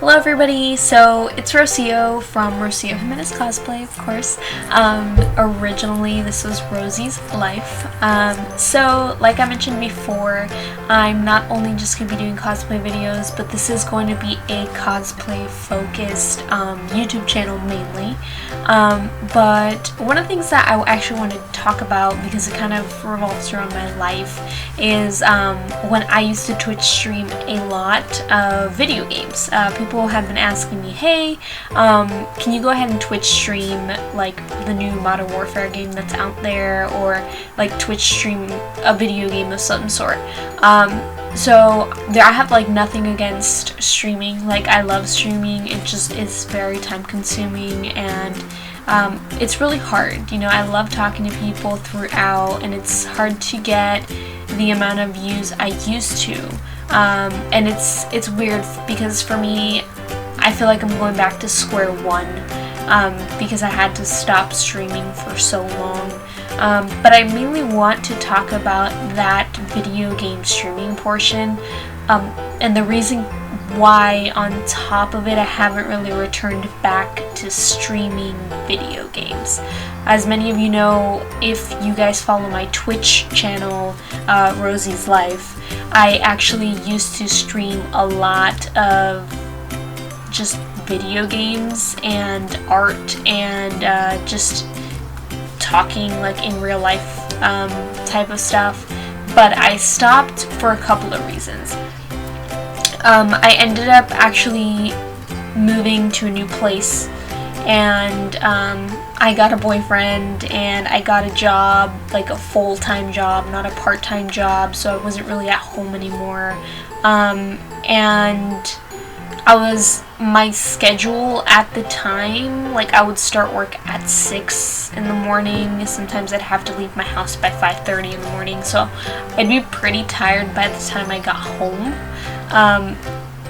Hello everybody, so it's Rocio from Rocio Jimenez Cosplay, of course. Originally this was Rosie's Life. So like I mentioned before, I'm not only just going to be doing cosplay videos, but this is going to be a cosplay focused YouTube channel mainly. But one of the things that I actually want to talk about, because it kind of revolves around my life, is when I used to Twitch stream a lot of video games. People have been asking me, hey, can you go ahead and Twitch stream like the new Modern Warfare game that's out there, or like Twitch stream a video game of some sort. So I have like nothing against streaming. Like, I love streaming. It just is very time consuming, and it's really hard. You know, I love talking to people throughout, and it's hard to get the amount of views I used to. And it's weird because for me, I feel like I'm going back to square one, because I had to stop streaming for so long. But I mainly want to talk about that video game streaming portion, and the reason why on top of it I haven't really returned back to streaming video games. As many of you know, if you guys follow my Twitch channel, Rosie's Life, I actually used to stream a lot of just video games and art and just talking like in real life type of stuff, but I stopped for a couple of reasons. I ended up actually moving to a new place, and I got a boyfriend, and I got a job, like a full-time job, not a part-time job, so I wasn't really at home anymore. And my schedule at the time, like I would start work at 6 in the morning. Sometimes I'd have to leave my house by 5:30 in the morning, so I'd be pretty tired by the time I got home.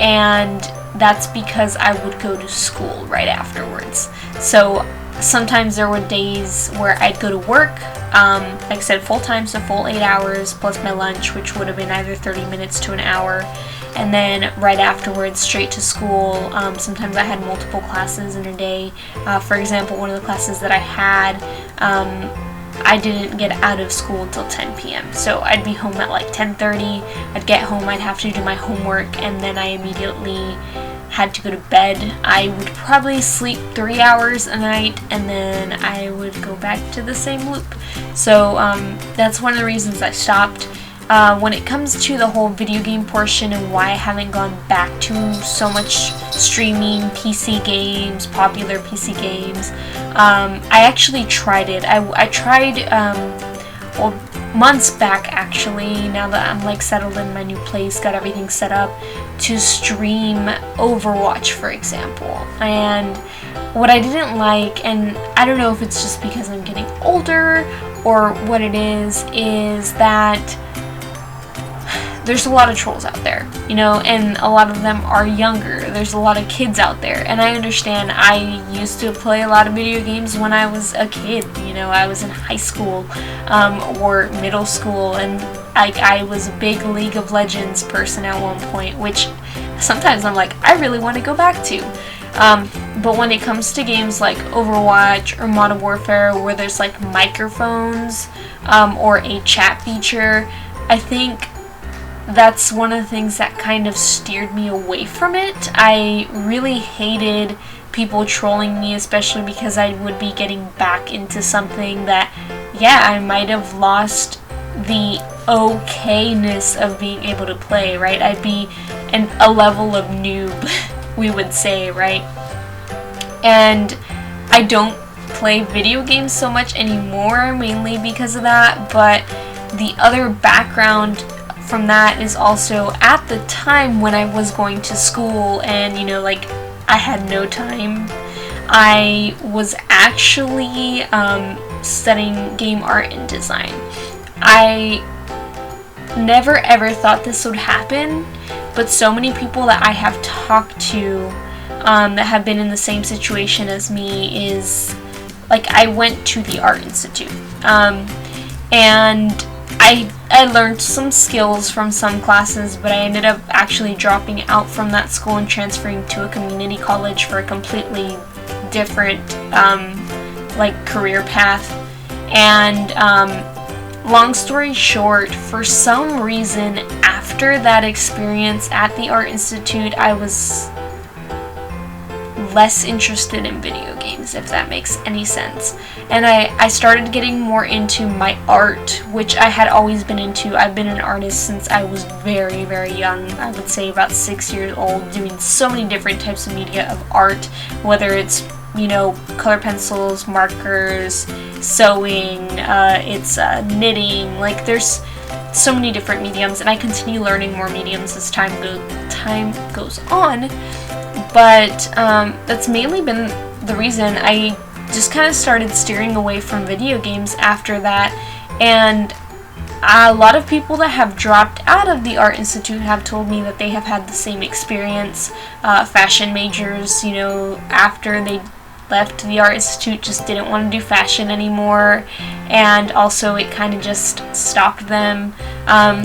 And that's because I would go to school right afterwards. So sometimes there were days where I'd go to work, like I said, full-time, so full 8 hours plus my lunch, which would have been either 30 minutes to an hour, and then right afterwards straight to school. Sometimes I had multiple classes in a day. For example, one of the classes that I had, I didn't get out of school until 10 p.m. So I'd be home at like 10:30. I'd get home, I'd have to do my homework, and then I immediately had to go to bed. I would probably sleep 3 hours a night, and then I would go back to the same loop. So that's one of the reasons I stopped. When it comes to the whole video game portion and why I haven't gone back to so much streaming PC games, popular PC games, I actually tried it. I tried, well, months back actually, now that I'm like settled in my new place, got everything set up, to stream Overwatch, for example. And what I didn't like, and I don't know if it's just because I'm getting older or what it is that there's a lot of trolls out there, you know, and a lot of them are younger. There's a lot of kids out there, and I understand. I used to play a lot of video games when I was a kid, you know, I was in high school or middle school, and I was a big League of Legends person at one point, which sometimes I'm like, I really want to go back to. But when it comes to games like Overwatch or Modern Warfare, where there's like microphones or a chat feature, I think that's one of the things that kind of steered me away from it. I really hated people trolling me, especially because I would be getting back into something that, yeah, I might have lost the okayness of being able to play, right? I'd be a level of noob, we would say, right? And I don't play video games so much anymore, mainly because of that, but the other background from that is also, at the time when I was going to school and, you know, like, I had no time, I was actually studying game art and design. I never ever thought this would happen, but so many people that I have talked to that have been in the same situation as me is, like, I went to the Art Institute, and I learned some skills from some classes, but I ended up actually dropping out from that school and transferring to a community college for a completely different like career path. And long story short, for some reason after that experience at the Art Institute, I was less interested in video games, if that makes any sense. And I started getting more into my art, which I had always been into. I've been an artist since I was very, very young. I would say about 6 years old, doing so many different types of media of art, whether it's, you know, color pencils, markers, sewing, it's knitting. Like, there's so many different mediums, and I continue learning more mediums as time goes on. But that's mainly been the reason I just kind of started steering away from video games after that. And a lot of people that have dropped out of the Art Institute have told me that they have had the same experience. Fashion majors, you know, after they left the Art Institute, just didn't want to do fashion anymore, and also it kind of just stopped them.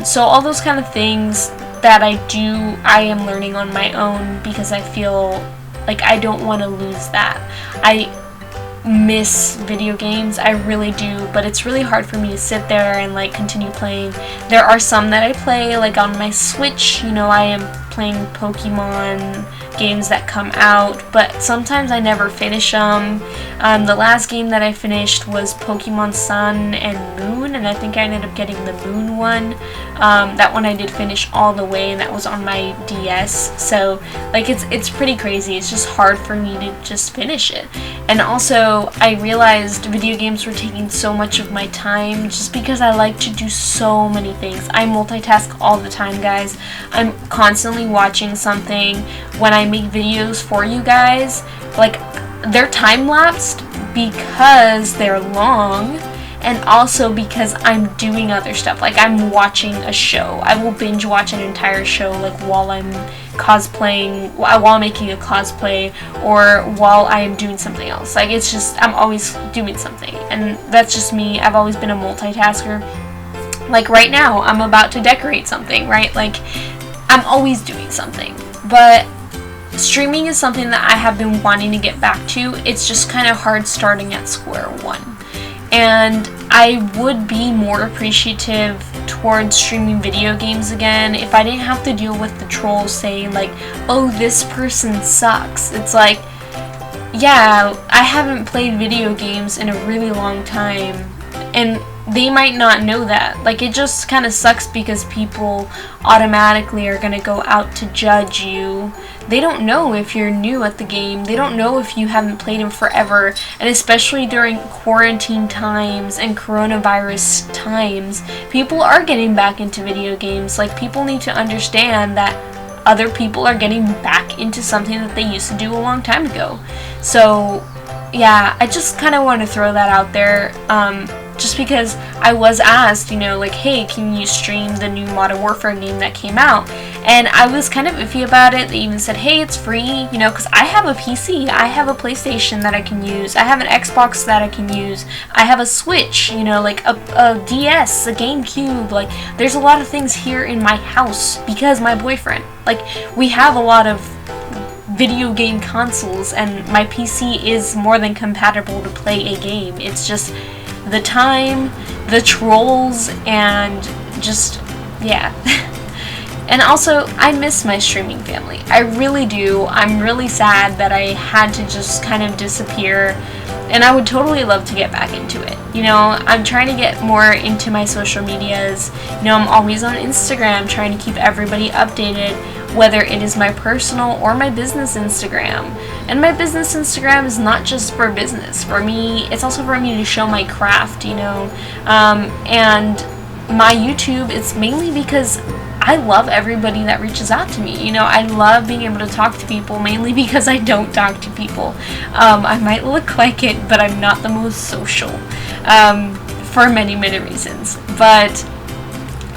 So all those kind of things that I am learning on my own, because I feel like I don't want to lose that. I miss video games, I really do, but it's really hard for me to sit there and like continue playing. There are some that I play like on my Switch, you know, I am playing Pokemon games that come out, but sometimes I never finish them. The last game that I finished was Pokemon Sun and Moon, and I think I ended up getting the Moon one. That one I did finish all the way, and that was on my DS. So like it's pretty crazy. It's just hard for me to just finish it. And also I realized video games were taking so much of my time just because I like to do so many things. I multitask all the time, guys. I'm constantly watching something. When I make videos for you guys, like, they're time-lapsed because they're long, and also because I'm doing other stuff. Like, I'm watching a show. I will binge watch an entire show, like, while I'm cosplaying, while I'm making a cosplay, or while I am doing something else. Like, it's just, I'm always doing something, and that's just me. I've always been a multitasker. Like, right now, I'm about to decorate something, right? Like, I'm always doing something. But streaming is something that I have been wanting to get back to. It's just kind of hard starting at square one. And I would be more appreciative towards streaming video games again if I didn't have to deal with the trolls saying like, oh, this person sucks. It's like, yeah, I haven't played video games in a really long time, and they might not know that. Like, it just kind of sucks because people automatically are going to go out to judge you. They don't know if you're new at the game. They don't know if you haven't played in forever. And especially during quarantine times and coronavirus times, people are getting back into video games. Like, people need to understand that other people are getting back into something that they used to do a long time ago. So, yeah, I just kind of want to throw that out there. Just because I was asked, you know, like, hey, can you stream the new Modern Warfare game that came out? And I was kind of iffy about it. They even said, hey, it's free, you know, because I have a PC, I have a PlayStation that I can use, I have an Xbox that I can use, I have a Switch, you know, like a DS, a GameCube. Like, there's a lot of things here in my house because my boyfriend, like, we have a lot of video game consoles, and my PC is more than compatible to play a game. It's just the time, the trolls, and just, yeah. And also, I miss my streaming family. I really do. I'm really sad that I had to just kind of disappear, and I would totally love to get back into it. You know, I'm trying to get more into my social medias. You know, I'm always on Instagram trying to keep everybody updated, whether it is my personal or my business Instagram. And my business Instagram is not just for business. For me, it's also for me to show my craft, you know. And my YouTube, it's mainly because I love everybody that reaches out to me. You know, I love being able to talk to people, mainly because I don't talk to people. I might look like it, but I'm not the most social, for many, many reasons. But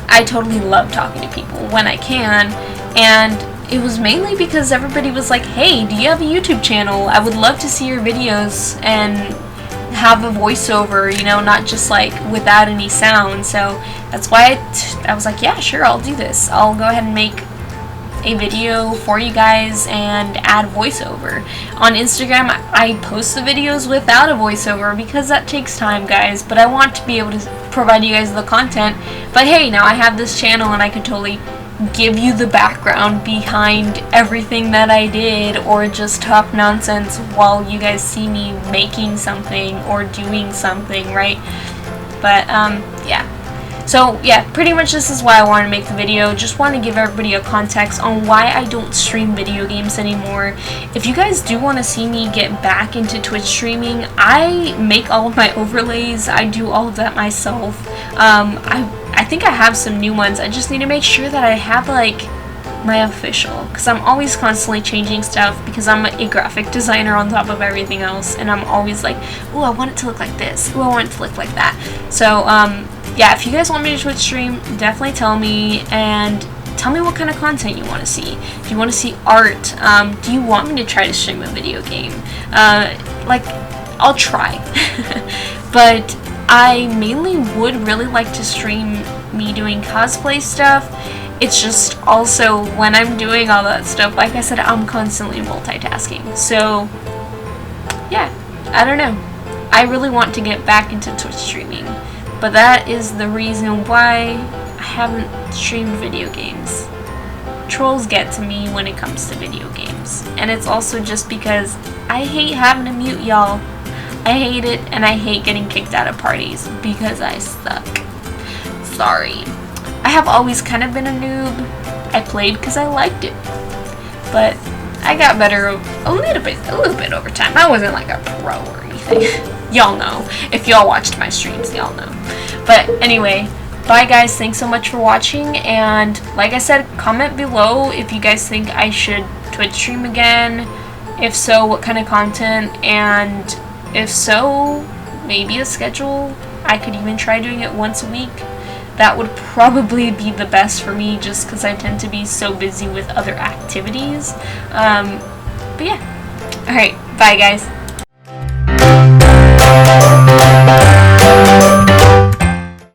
I totally love talking to people when I can, and it was mainly because everybody was like, hey, do you have a YouTube channel? I would love to see your videos and have a voiceover, you know, not just like without any sound. So that's why I was like, yeah, sure, I'll do this. I'll go ahead and make a video for you guys and add voiceover. On Instagram, I post the videos without a voiceover because that takes time, guys, but I want to be able to provide you guys the content. But hey, now I have this channel and I could totally give you the background behind everything that I did, or just talk nonsense while you guys see me making something or doing something, right? But yeah. So yeah, pretty much this is why I want to make the video. Just want to give everybody a context on why I don't stream video games anymore. If you guys do want to see me get back into Twitch streaming, I make all of my overlays. I do all of that myself. I think I have some new ones. I just need to make sure that I have like my official, because I'm always constantly changing stuff because I'm a graphic designer on top of everything else, and I'm always like, oh, I want it to look like this, oh, I want it to look like that. So yeah, if you guys want me to Twitch stream, definitely tell me, and tell me what kind of content you want to see. If you want to see art, do you want me to try to stream a video game? Like, I'll try. But I mainly would really like to stream me doing cosplay stuff. It's just also when I'm doing all that stuff, like I said, I'm constantly multitasking. So yeah, I don't know. I really want to get back into Twitch streaming, but that is the reason why I haven't streamed video games. Trolls get to me when it comes to video games, and it's also just because I hate having to mute y'all. I hate it, and I hate getting kicked out of parties because I suck. Sorry. I have always kind of been a noob. I played because I liked it, but I got better a little bit over time. I wasn't like a pro or anything. Y'all know. If y'all watched my streams, y'all know. But anyway, bye guys. Thanks so much for watching, and like I said, comment below if you guys think I should Twitch stream again. If so, what kind of content, and if so, maybe a schedule. I could even try doing it once a week. That would probably be the best for me, just because I tend to be so busy with other activities. But yeah. Alright, bye guys.